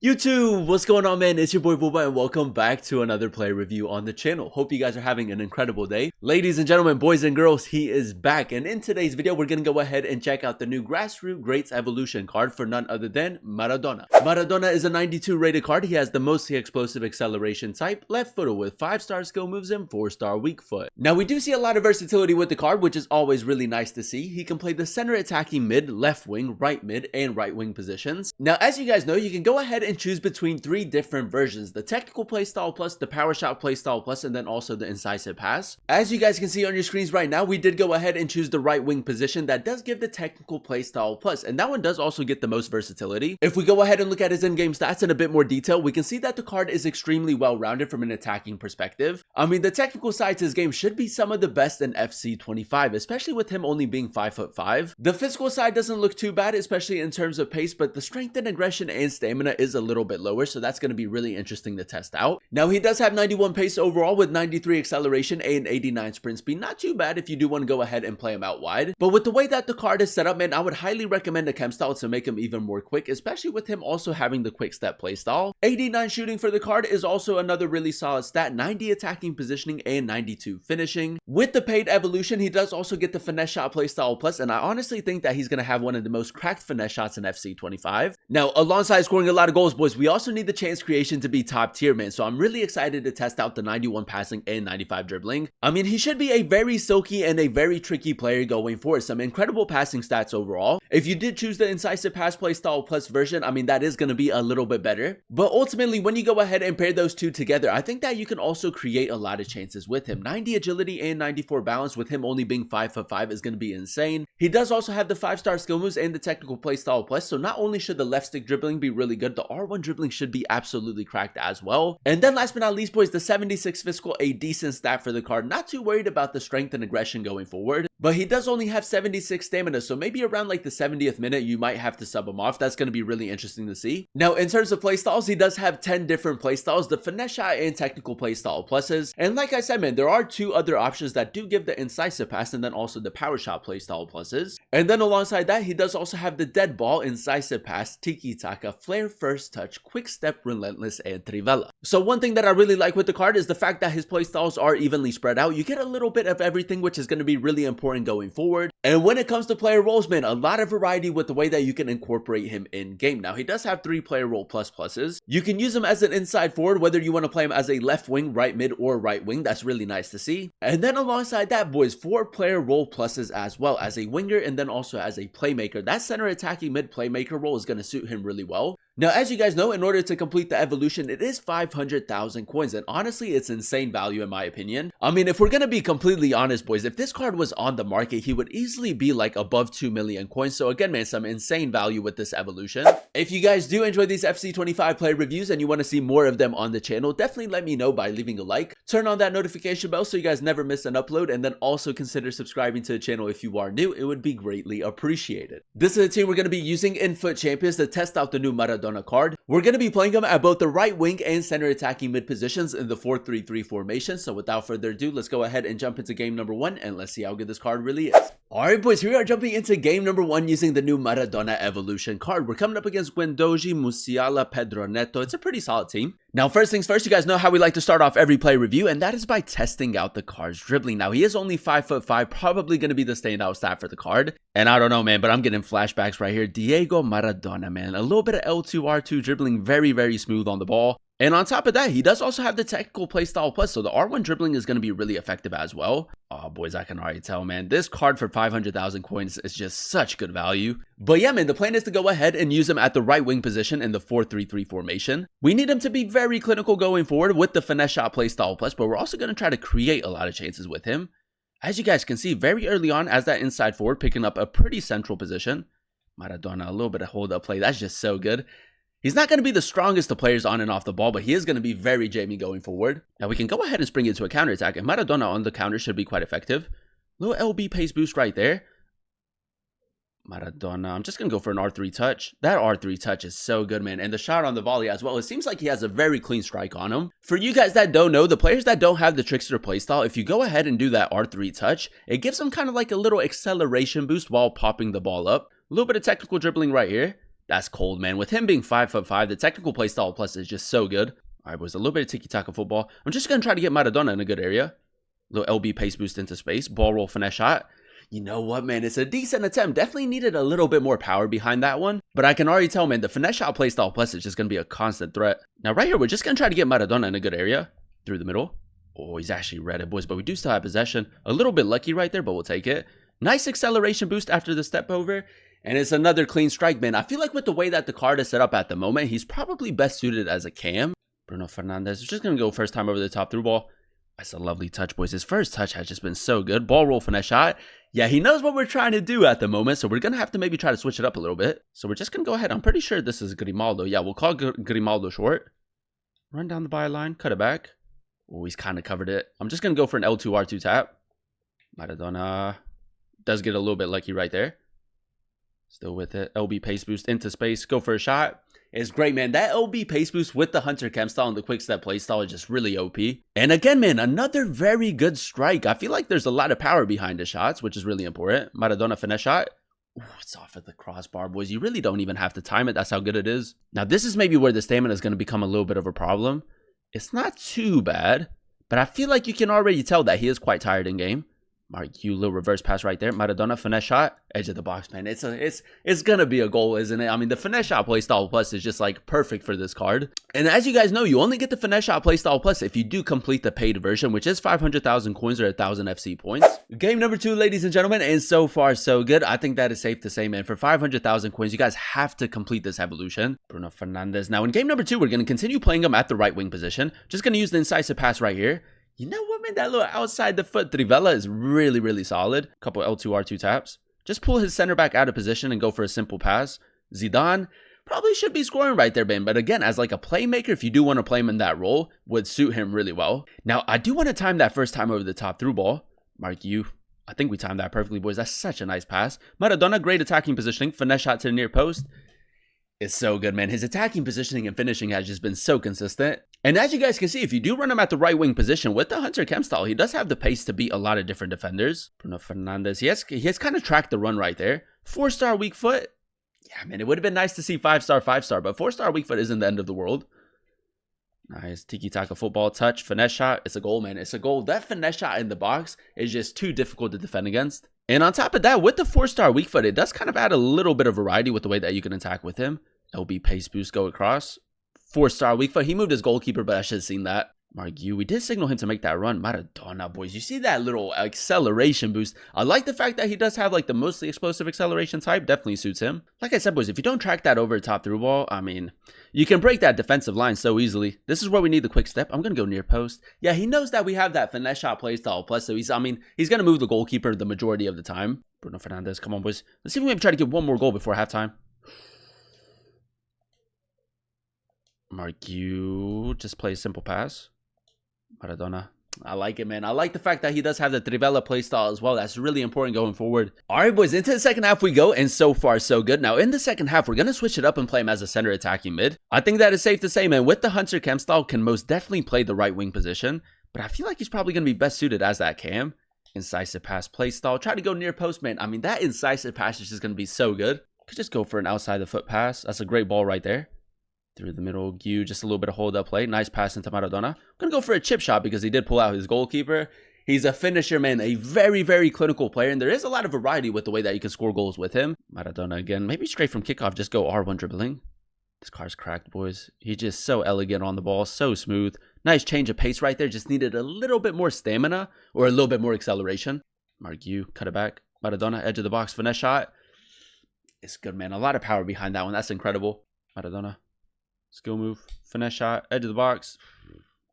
YouTube, what's going on, man? It's your boy Booba and welcome back to another player review on the channel. Hope you guys are having an incredible day. Ladies and gentlemen, boys and girls, he is back, and in today's video we're gonna go ahead and check out the new Grassroots Greats Evolution card for none other than Maradona. Maradona is a 92 rated card. He has the most explosive acceleration type, left footer with 5-star skill moves and 4-star weak foot. Now we do see a lot of versatility with the card, which is always really nice to see. He can play the center attacking mid, left wing, right mid, and right wing positions. Now as you guys know, you can go ahead and choose between 3 different versions: the technical playstyle plus, the power shot playstyle plus, and then also the incisive pass. As you guys can see on your screens right now, we did go ahead and choose the right wing position. That does give the technical playstyle plus, and that one does also get the most versatility. If we go ahead and look at his in-game stats in a bit more detail, we can see that the card is extremely well-rounded from an attacking perspective. I mean, the technical side to his game should be some of the best in FC 25, especially with him only being 5'5". The physical side doesn't look too bad, especially in terms of pace, but the strength and aggression and stamina is a little bit lower, so that's going to be really interesting to test out. Now he does have 91 pace overall with 93 acceleration and 89 sprint speed. Not too bad if you do want to go ahead and play him out wide, but with the way that the card is set up, man, I would highly recommend a chem style to make him even more quick, especially with him also having the quick step playstyle. 89 shooting for the card is also another really solid stat, 90 attacking positioning and 92 finishing. With the paid evolution, he does also get the finesse shot playstyle plus, and I honestly think that he's going to have one of the most cracked finesse shots in FC 25. Now alongside scoring a lot of goals, boys, we also need the chance creation to be top tier, man, so I'm really excited to test out the 91 passing and 95 dribbling. I mean, he should be a very silky and a very tricky player going forward. Some incredible passing stats overall. If you did choose the incisive pass playstyle plus version, I mean, that is going to be a little bit better, but ultimately when you go ahead and pair those two together, I think that you can also create a lot of chances with him. 90 agility and 94 balance with him only being 5'5" is going to be insane. He does also have the 5-star skill moves and the technical playstyle plus, so not only should the left stick dribbling be really good, the R1 dribbling should be absolutely cracked as well. And then last but not least, boys, the 76 physical, a decent stat for the card. Not too worried about the strength and aggression going forward, but he does only have 76 stamina, so maybe around like the 70th minute you might have to sub him off. That's going to be really interesting to see. Now in terms of playstyles, he does have 10 different playstyles, the finesse shot and technical playstyle pluses, and like I said, man, there are 2 other options that do give the incisive pass and then also the power shot playstyle pluses. And then alongside that, he does also have the dead ball, incisive pass, tiki taka, flare first touch, quick step, relentless, and trivela. So one thing that I really like with the card is the fact that his playstyles are evenly spread out. You get a little bit of everything, which is going to be really important going forward. And when it comes to player roles, man, a lot of variety with the way that you can incorporate him in game. Now he does have 3 player role pluses. You can use him as an inside forward, whether you want to play him as a left wing, right mid, or right wing. That's really nice to see. And then alongside that, boys, 4 player role pluses as well, as a winger and then also as a playmaker. That center attacking mid playmaker role is going to suit him really well. Now, as you guys know, in order to complete the evolution, it is 500,000 coins, and honestly, it's insane value in my opinion. I mean, if we're gonna be completely honest, boys, if this card was on the market, he would easily be like above 2 million coins. So again, man, some insane value with this evolution. If you guys do enjoy these FC 25 player reviews and you want to see more of them on the channel, definitely let me know by leaving a like, turn on that notification bell so you guys never miss an upload, and then also consider subscribing to the channel if you are new. It would be greatly appreciated. This is the team we're gonna be using in Foot Champions to test out the new Maradona card. We're going to be playing him at both the right wing and center attacking mid positions in the 4-3-3 formation. So without further ado, let's go ahead and jump into game number 1 and let's see how good this card really is. Alright, boys, here we are jumping into game number 1 using the new Maradona Evolution card. We're coming up against Guendouzi, Musiala, Pedro Neto. It's a pretty solid team. Now, first things first, you guys know how we like to start off every play review, and that is by testing out the card's dribbling. Now, he is only 5'5", probably going to be the standout stat for the card. And I don't know, man, but I'm getting flashbacks right here. Diego Maradona, man. A little bit of L2-R2 dribbling, very, very smooth on the ball. And on top of that, he does also have the technical playstyle plus, so the R1 dribbling is going to be really effective as well. Oh, boys, I can already tell, man. This card for 500,000 coins is just such good value. But yeah, man, the plan is to go ahead and use him at the right wing position in the 4-3-3 formation. We need him to be very clinical going forward with the finesse shot playstyle plus, but we're also going to try to create a lot of chances with him. As you guys can see, very early on as that inside forward, picking up a pretty central position. Maradona, a little bit of hold-up play. That's just so good. He's not going to be the strongest of players on and off the ball, but he is going to be very jammy going forward. Now we can go ahead and spring into a counterattack, and Maradona on the counter should be quite effective. Little LB pace boost right there. Maradona, I'm just going to go for an R3 touch. That R3 touch is so good, man. And the shot on the volley as well. It seems like he has a very clean strike on him. For you guys that don't know, the players that don't have the trickster playstyle, if you go ahead and do that R3 touch, it gives them kind of like a little acceleration boost while popping the ball up. A little bit of technical dribbling right here. That's cold, man. With him being 5'5", the technical playstyle plus is just so good. All right, boys, a little bit of tiki-taka football. I'm just going to try to get Maradona in a good area. Little LB pace boost into space. Ball roll finesse shot. You know what, man? It's a decent attempt. Definitely needed a little bit more power behind that one. But I can already tell, man, the finesse shot playstyle plus is just going to be a constant threat. Now, right here, we're just going to try to get Maradona in a good area. Through the middle. Oh, he's actually read boys. But we do still have possession. A little bit lucky right there, but we'll take it. Nice acceleration boost after the step over. And it's another clean strike, man. I feel like with the way that the card is set up at the moment, he's probably best suited as a cam. Bruno Fernandes is just going to go first time over the top through ball. That's a lovely touch, boys. His first touch has just been so good. Ball roll finesse shot. Yeah, he knows what we're trying to do at the moment, so we're going to have to maybe try to switch it up a little bit. So we're just going to go ahead. I'm pretty sure this is Grimaldo. Yeah, we'll call Grimaldo short. Run down the byline, cut it back. Oh, he's kind of covered it. I'm just going to go for an L2 R2 tap. Maradona does get a little bit lucky right there. Still with it. LB pace boost into space. Go for a shot. It's great, man. That LB pace boost with the Hunter chem style and the quick step play style is just really OP. And again, man, another very good strike. I feel like there's a lot of power behind the shots, which is really important. Maradona finesse shot. Ooh, it's off at the crossbar, boys. You really don't even have to time it. That's how good it is. Now, this is maybe where the stamina is going to become a little bit of a problem. It's not too bad, but I feel like you can already tell that he is quite tired in game. Mark, you little reverse pass right there. Maradona finesse shot, edge of the box, man. It's gonna be a goal, isn't it? I mean, the finesse shot playstyle plus is just like perfect for this card. And as you guys know, you only get the finesse shot playstyle plus if you do complete the paid version, which is 500,000 coins or 1,000 FC points. Game number 2, ladies and gentlemen, and so far so good. I think that is safe to say, man. For 500,000 coins, you guys have to complete this evolution. Bruno Fernandes. Now in game number 2, we're gonna continue playing him at the right wing position. Just gonna use the incisive pass right here. You know what, man? That little outside the foot trivela is really, really solid. Couple L2, R2 taps. Just pull his center back out of position and go for a simple pass. Zidane probably should be scoring right there, man. But again, as like a playmaker, if you do want to play him in that role, would suit him really well. Now, I do want to time that first time over the top through ball. Mark, you. I think we timed that perfectly, boys. That's such a nice pass. Maradona, great attacking positioning. Finesse shot to the near post. It's so good, man. His attacking positioning and finishing has just been so consistent. And as you guys can see, if you do run him at the right wing position with the Hunter chem style, he does have the pace to beat a lot of different defenders. Bruno Fernandes, he has kind of tracked the run right there. 4-star weak foot. Yeah, man, it would have been nice to see 5-star, 5-star, but 4-star weak foot isn't the end of the world. Nice tiki-taka football touch, finesse shot. It's a goal, man. It's a goal. That finesse shot in the box is just too difficult to defend against. And on top of that, with the 4-star weak foot, it does kind of add a little bit of variety with the way that you can attack with him. LB pace boost, go across. 4-star weak foot. He moved his goalkeeper, but I should have seen that. Margu, we did signal him to make that run. Maradona, boys. You see that little acceleration boost? I like the fact that he does have like the mostly explosive acceleration type. Definitely suits him. Like I said, boys, if you don't track that over top through ball, I mean, you can break that defensive line so easily. This is where we need the quick step. I'm going to go near post. Yeah, he knows that we have that finesse shot playstyle plus, so he's going to move the goalkeeper the majority of the time. Bruno Fernandes, come on, boys. Let's see if we maybe try to get one more goal before halftime. Margu, just play a simple pass. Maradona. I like it, man. I like the fact that he does have the Trivela playstyle as well. That's really important going forward. All right, boys, into the second half we go, and so far, so good. Now, in the second half, we're going to switch it up and play him as a center attacking mid. I think that is safe to say, man, with the Hunter chem style, can most definitely play the right wing position, but I feel like he's probably going to be best suited as that cam. Incisive pass playstyle. Try to go near post, man. I mean, that incisive pass is just going to be so good. Could just go for an outside the foot pass. That's a great ball right there. Through the middle, Gu, just a little bit of hold up play. Nice pass into Maradona. I'm going to go for a chip shot because he did pull out his goalkeeper. He's a finisher, man. A very, very clinical player. And there is a lot of variety with the way that you can score goals with him. Maradona again. Maybe straight from kickoff, just go R1 dribbling. This car's cracked, boys. He's just so elegant on the ball. So smooth. Nice change of pace right there. Just needed a little bit more stamina or a little bit more acceleration. Margu, cut it back. Maradona, edge of the box, finesse shot. It's good, man. A lot of power behind that one. That's incredible. Maradona. Skill move, finesse shot, edge of the box.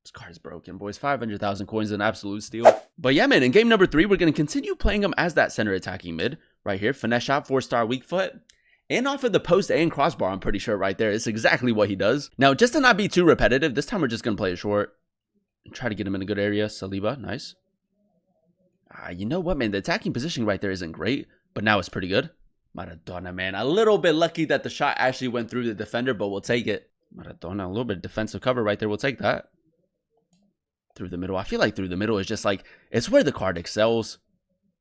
This card's broken, boys. 500,000 coins, an absolute steal. But yeah, man, in game number 3, we're going to continue playing him as that center attacking mid. Right here, finesse shot, 4-star weak foot. And off of the post and crossbar, I'm pretty sure right there. It's exactly what he does. Now, just to not be too repetitive, this time we're just going to play it short. Try to get him in a good area. Saliba, nice. You know what, man? The attacking positioning right there isn't great, but now it's pretty good. Maradona, man. A little bit lucky that the shot actually went through the defender, but we'll take it. Maradona, a little bit of defensive cover right there. We'll take that. Through the middle. I feel like through the middle is just like, it's where the card excels.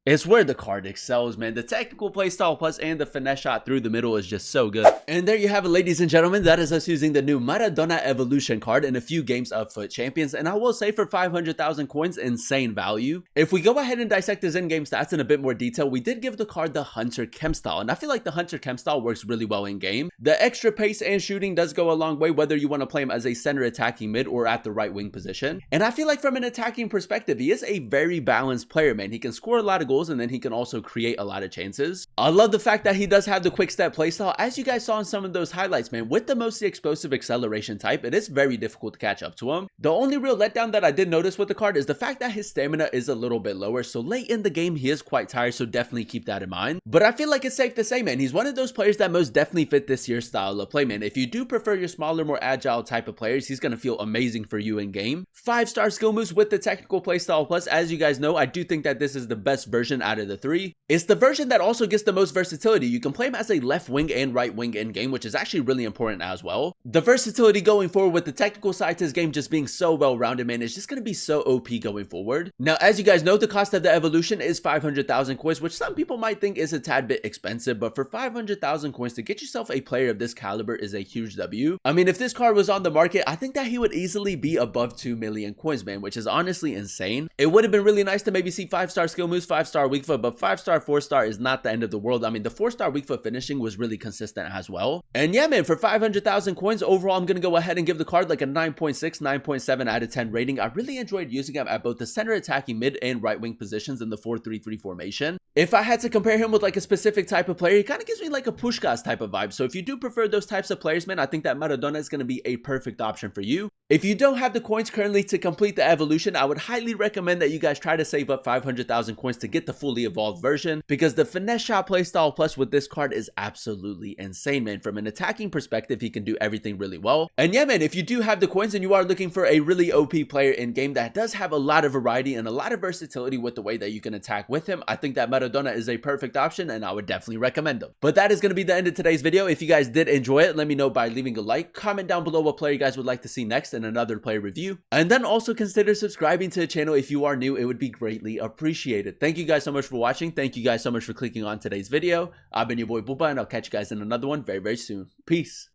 It's where the card excels, man. The technical playstyle plus and the finesse shot through the middle is just so good. And there you have it, ladies and gentlemen. That is us using the new Maradona Evolution card in a few games of FUT Champions. And I will say for 500,000 coins, insane value. If we go ahead and dissect his in-game stats in a bit more detail, we did give the card the Hunter Chem style. And I feel like the Hunter Chem style works really well in-game. The extra pace and shooting does go a long way, whether you want to play him as a center attacking mid or at the right wing position. And I feel like from an attacking perspective, he is a very balanced player, man. He can score a lot of goals, and then he can also create a lot of chances. I love the fact that he does have the quick step playstyle. As you guys saw in some of those highlights, man, with the mostly explosive acceleration type, it is very difficult to catch up to him. The only real letdown that I did notice with the card is the fact that his stamina is a little bit lower, so late in the game he is quite tired, so definitely keep that in mind. But I feel like it's safe to say, man, he's one of those players that most definitely fit this year's style of play, man. If you do prefer your smaller, more agile type of players, he's going to feel amazing for you in game. 5-star skill moves with the technical playstyle plus. As you guys know, I do think that this is the best version out of the three. It's the version that also gets the most versatility. You can play him as a left wing and right wing in game, which is actually really important as well. The versatility going forward with the technical side to his game just being so well rounded, man, it's just going to be so OP going forward. Now, as you guys know, the cost of the evolution is 500,000 coins, which some people might think is a tad bit expensive, but for 500,000 coins to get yourself a player of this caliber is a huge W. I mean, if this card was on the market, I think that he would easily be above 2 million coins, man, which is honestly insane. It would have been really nice to maybe see 5-star skill moves, 5-star weak foot, but 5-star, 4-star is not the end of the world. I mean, the 4-star weak foot finishing was really consistent as well. And yeah, man, for 500,000 coins, overall, I'm going to go ahead and give the card like a 9.6, 9.7 out of 10 rating. I really enjoyed using him at both the center attacking mid and right wing positions in the 4-3-3 formation. If I had to compare him with like a specific type of player, he kind of gives me like a Puskás type of vibe. So if you do prefer those types of players, man, I think that Maradona is going to be a perfect option for you. If you don't have the coins currently to complete the evolution, I would highly recommend that you guys try to save up 500,000 coins to get the fully evolved version, because the finesse shot playstyle plus with this card is absolutely insane, man. From an attacking perspective, he can do everything really well. And yeah, man, if you do have the coins and you are looking for a really OP player in game that does have a lot of variety and a lot of versatility with the way that you can attack with him, I think that Maradona is a perfect option and I would definitely recommend him. But that is going to be the end of today's video. If you guys did enjoy it, let me know by leaving a like, comment down below what player you guys would like to see next in another player review, and then also consider subscribing to the channel if you are new. It would be greatly appreciated. Thank you guys so much for watching. Thank you guys so much for clicking on today's video. I've been your boy Booba, and I'll catch you guys in another one very, very soon. Peace.